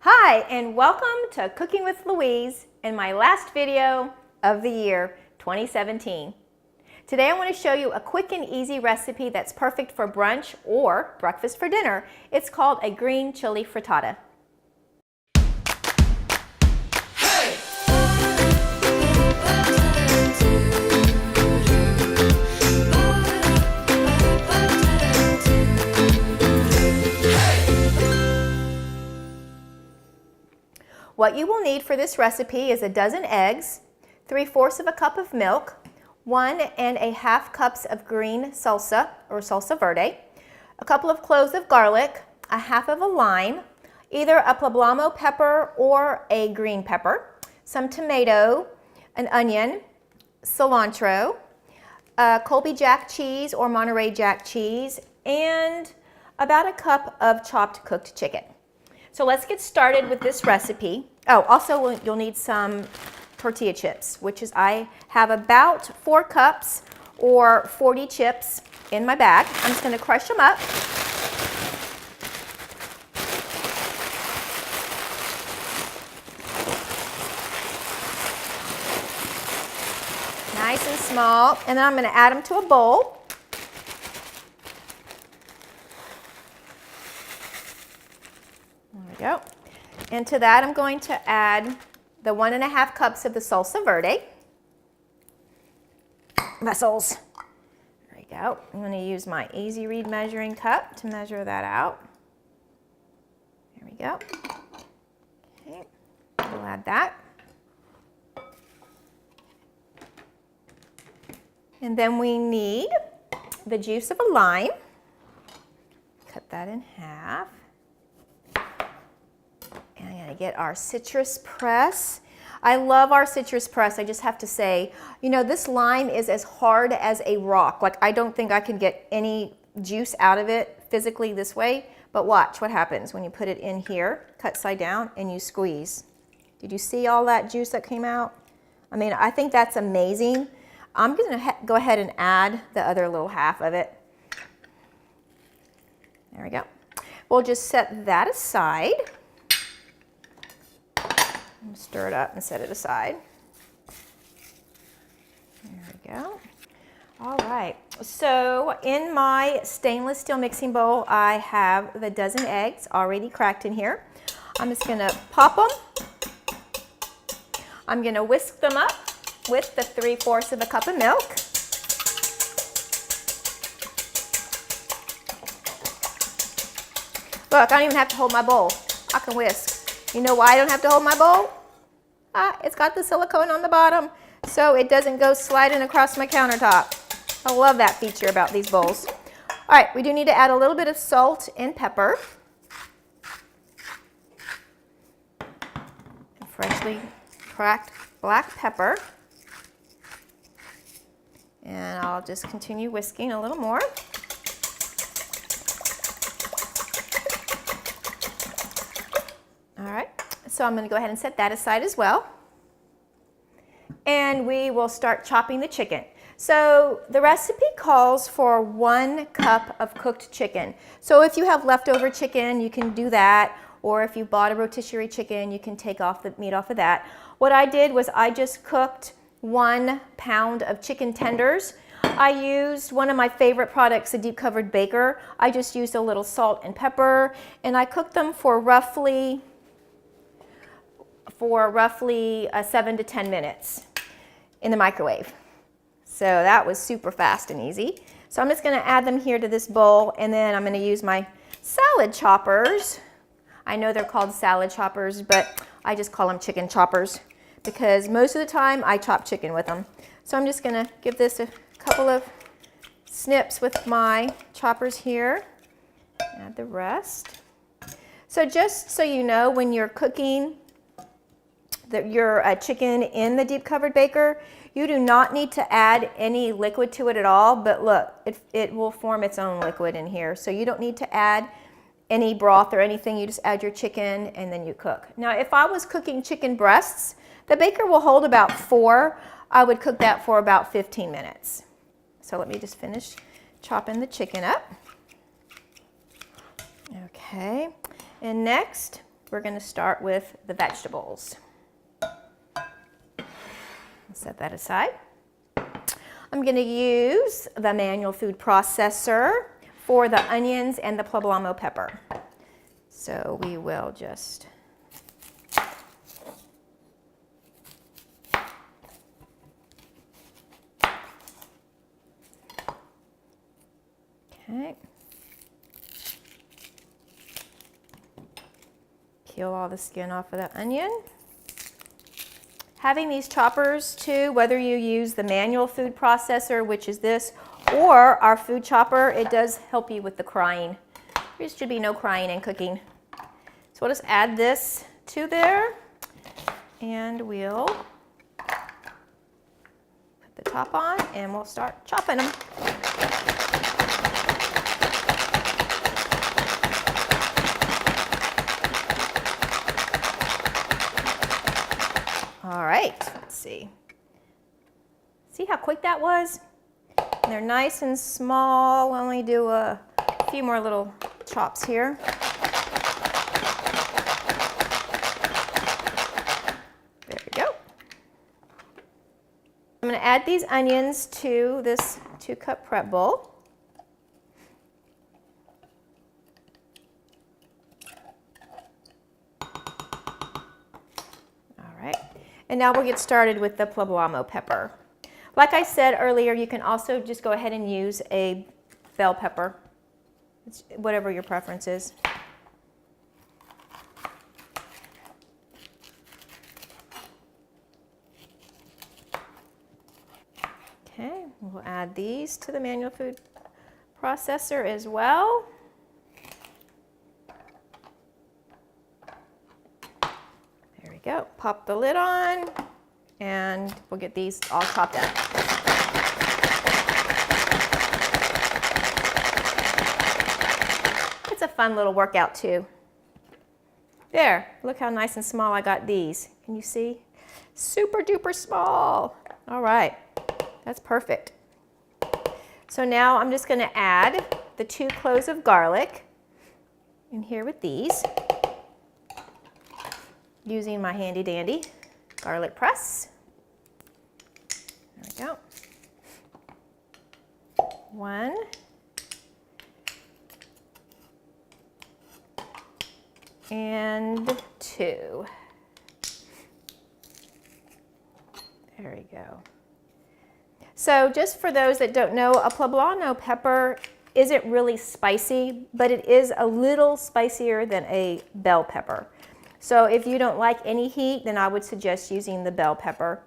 Hi, and welcome to Cooking with Louise and my last video of the year 2017. Today I want to show you a quick and easy recipe that's perfect for brunch or breakfast for dinner. It's called a green chili frittata. What you will need for this recipe is a dozen eggs, 3/4 of a cup of milk, 1½ cups of green salsa or salsa verde, a couple of cloves of garlic, a half of a lime, either a poblano pepper or a green pepper, some tomato, an onion, cilantro, Colby Jack cheese or Monterey Jack cheese, and about a cup of chopped cooked chicken. So let's get started with this recipe. Oh, also you'll need some tortilla chips, which is I have about 4 cups or 40 chips in my bag. I'm just going to crush them up. Nice and small, and then I'm going to add them to a bowl. There we go. And to that I'm going to add the 1½ cups of the salsa verde. Vessels. There we go. I'm going to use my easy read measuring cup to measure that out. There we go. Okay. We'll add that. And then we need the juice of a lime. Cut that in half. And I'm going to get our citrus press. I love our citrus press. I just have to say, you know, this lime is as hard as a rock. Like, I don't think I can get any juice out of it physically this way. But watch what happens when you put it in here, cut side down, and you squeeze. Did you see all that juice that came out? I mean, I think that's amazing. I'm going to go ahead and add the other little half of it. There we go. We'll just set that aside. Stir it up and set it aside. There we go. All right, so in my stainless steel mixing bowl, I have the dozen eggs already cracked in here. I'm just going to pop them. I'm going to whisk them up with the 3/4 of a cup of milk. Look, I don't even have to hold my bowl. I can whisk. You know why I don't have to hold my bowl? It's got the silicone on the bottom, so it doesn't go sliding across my countertop. I love that feature about these bowls. All right, we do need to add a little bit of salt and pepper. Freshly cracked black pepper. And I'll just continue whisking a little more. All right, so I'm going to go ahead and set that aside as well. And we will start chopping the chicken. So the recipe calls for 1 cup of cooked chicken. So if you have leftover chicken, you can do that. Or if you bought a rotisserie chicken, you can take off the meat off of that. What I did was I just cooked 1 pound of chicken tenders. I used one of my favorite products, a deep covered baker. I just used a little salt and pepper, and I cooked them for roughly 7 to 10 minutes in the microwave. So that was super fast and easy. So I'm just going to add them here to this bowl, and then I'm going to use my salad choppers. I know they're called salad choppers, but I just call them chicken choppers because most of the time I chop chicken with them. So I'm just going to give this a couple of snips with my choppers here. Add the rest. So just so you know, when you're cooking your chicken in the deep covered baker, you do not need to add any liquid to it at all, but look, it will form its own liquid in here. So you don't need to add any broth or anything. You just add your chicken and then you cook. Now, if I was cooking chicken breasts, the baker will hold about 4. I would cook that for about 15 minutes. So let me just finish chopping the chicken up. Okay, and next we're going to start with the vegetables. Set that aside. I'm going to use the manual food processor for the onions and the poblano pepper. So we will just okay. Peel all the skin off of the onion. Having these choppers too, whether you use the manual food processor, which is this, or our food chopper, it does help you with the crying. There should be no crying in cooking. So we'll just add this to there, and we'll put the top on, and we'll start chopping them. All right, let's see. See how quick that was? And they're nice and small. We'll only do a few more little chops here. There we go. I'm going to add these onions to this 2-cup prep bowl. And now we'll get started with the poblano pepper. Like I said earlier, you can also just go ahead and use a bell pepper, it's whatever your preference is. Okay, we'll add these to the manual food processor as well. Go. Pop the lid on, and we'll get these all chopped up. It's a fun little workout too. There, look how nice and small I got these. Can you see? Super duper small. All right, that's perfect. So now I'm just going to add the 2 cloves of garlic in here with these, using my handy dandy garlic press. There we go. 1. And 2. There we go. So just for those that don't know, a poblano pepper isn't really spicy, but it is a little spicier than a bell pepper. So if you don't like any heat, then I would suggest using the bell pepper.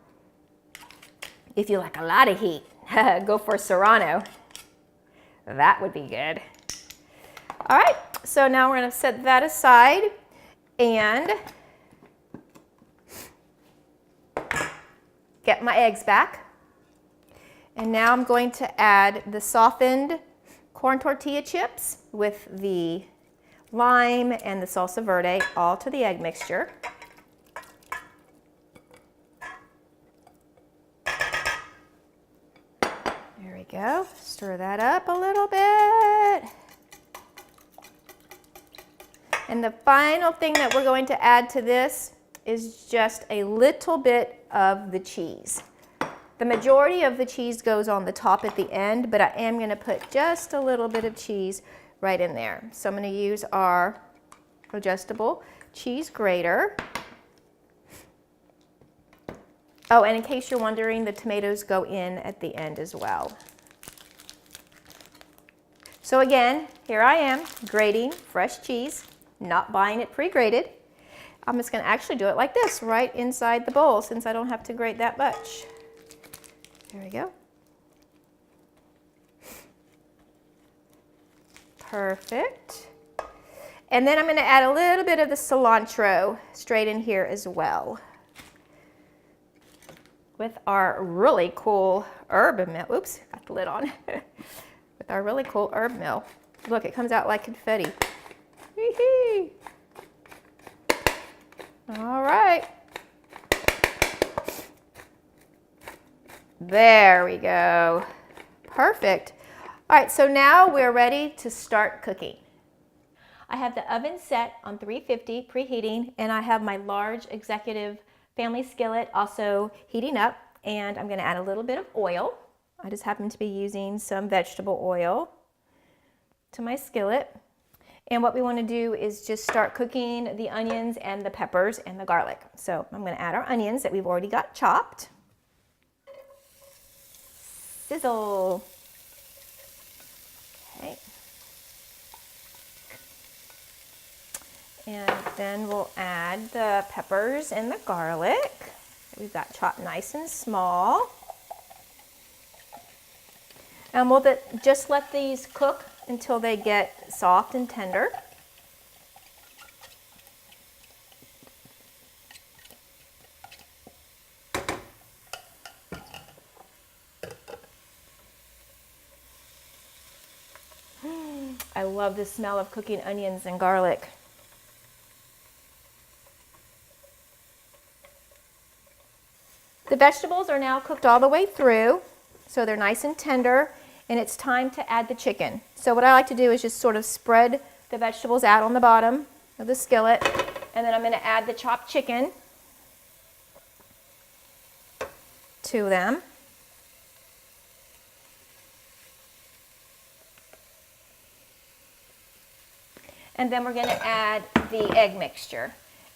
If you like a lot of heat, go for serrano. That would be good. All right, so now we're going to set that aside and get my eggs back. And now I'm going to add the softened corn tortilla chips with the lime and the salsa verde all to the egg mixture. There we go. Stir that up a little bit. And the final thing that we're going to add to this is just a little bit of the cheese. The majority of the cheese goes on the top at the end, but I am going to put just a little bit of cheese right in there. So I'm going to use our adjustable cheese grater. Oh, and in case you're wondering, the tomatoes go in at the end as well. So again, here I am grating fresh cheese, not buying it pre-grated. I'm just going to actually do it like this, right inside the bowl, since I don't have to grate that much. There we go. Perfect. And then I'm going to add a little bit of the cilantro straight in here as well, with our really cool herb mill. Oops, got the lid on. With our really cool herb mill. Look, it comes out like confetti. Hee-hee. All right. There we go. Perfect. All right, so now we're ready to start cooking. I have the oven set on 350 preheating, and I have my large executive family skillet also heating up, and I'm going to add a little bit of oil. I just happen to be using some vegetable oil to my skillet. And what we want to do is just start cooking the onions and the peppers and the garlic. So I'm going to add our onions that we've already got chopped. Sizzle. Okay. And then we'll add the peppers and the garlic that we've got chopped nice and small. And we'll just let these cook until they get soft and tender. I love the smell of cooking onions and garlic. The vegetables are now cooked all the way through, so they're nice and tender, and it's time to add the chicken. So what I like to do is just sort of spread the vegetables out on the bottom of the skillet, and then I'm going to add the chopped chicken to them. And then we're going to add the egg mixture.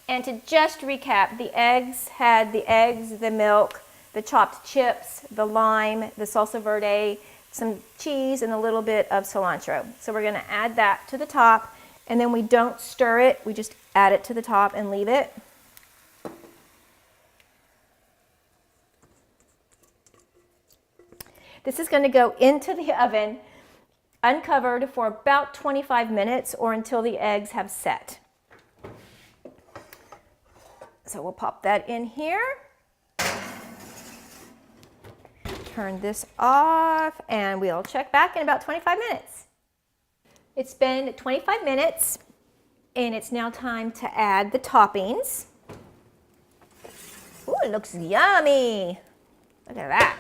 And to just recap, the eggs had the eggs, the milk, the chopped chips, the lime, the salsa verde, some cheese, and a little bit of cilantro. So we're going to add that to the top, and then we don't stir it. We just add it to the top and leave it. This is going to go into the oven uncovered for about 25 minutes or until the eggs have set. So we'll pop that in here. Turn this off, and we'll check back in about 25 minutes. It's been 25 minutes, and it's now time to add the toppings. Ooh, it looks yummy. Look at that.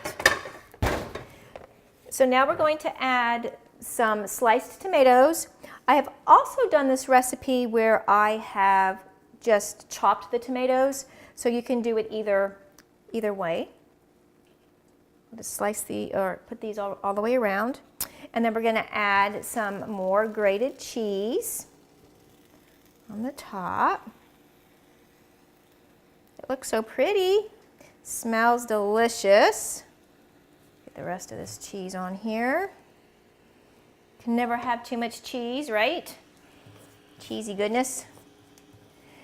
So now we're going to add some sliced tomatoes. I have also done this recipe where I have just chopped the tomatoes, so you can do it either way. I'll just slice or put these all the way around, and then we're going to add some more grated cheese on the top. It looks so pretty. Smells delicious. Get the rest of this cheese on here. Can never have too much cheese, right? Cheesy goodness.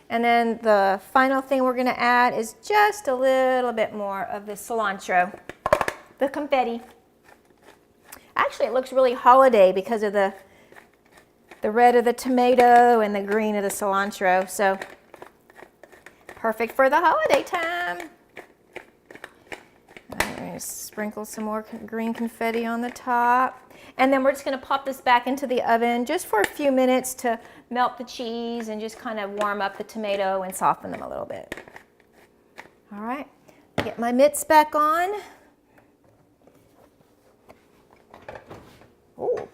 And then the final thing we're going to add is just a little bit more of the cilantro, the confetti. Actually, it looks really holiday because of the red of the tomato and the green of the cilantro. So perfect for the holiday time. I'm going to sprinkle some more green confetti on the top. And then we're just going to pop this back into the oven just for a few minutes to melt the cheese and just kind of warm up the tomato and soften them a little bit. All right, get my mitts back on. Oh,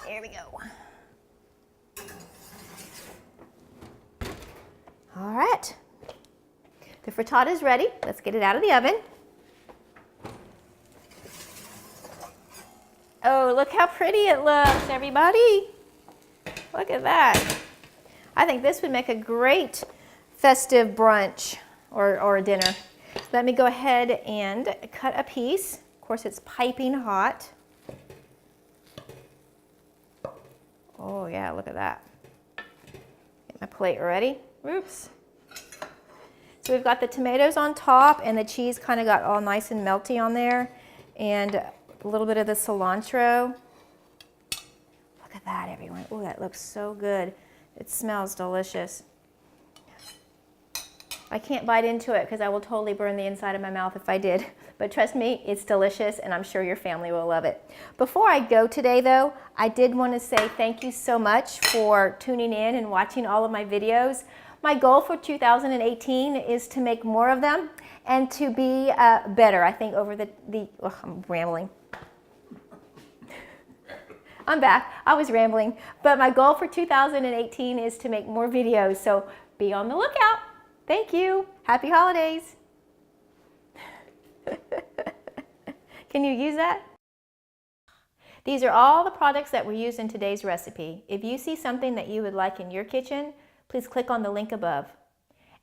there we go. All right, the frittata is ready. Let's get it out of the oven. Oh, look how pretty it looks, everybody. Look at that. I think this would make a great festive brunch or a dinner. Let me go ahead and cut a piece. Of course, it's piping hot. Oh yeah, look at that. Get my plate ready. Oops. So we've got the tomatoes on top, and the cheese kind of got all nice and melty on there, and a little bit of the cilantro. Look at that, everyone. Oh, that looks so good. It smells delicious. I can't bite into it because I will totally burn the inside of my mouth if I did. But trust me, it's delicious, and I'm sure your family will love it. Before I go today, though, I did want to say thank you so much for tuning in and watching all of my videos. My goal for 2018 is to make more of them and to be better, I think, over I'm rambling. I'm back. I was rambling. But my goal for 2018 is to make more videos, so be on the lookout. Thank you. Happy holidays. Can you use that? These are all the products that were used in today's recipe. If you see something that you would like in your kitchen, please click on the link above.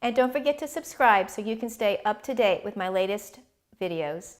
And don't forget to subscribe so you can stay up to date with my latest videos.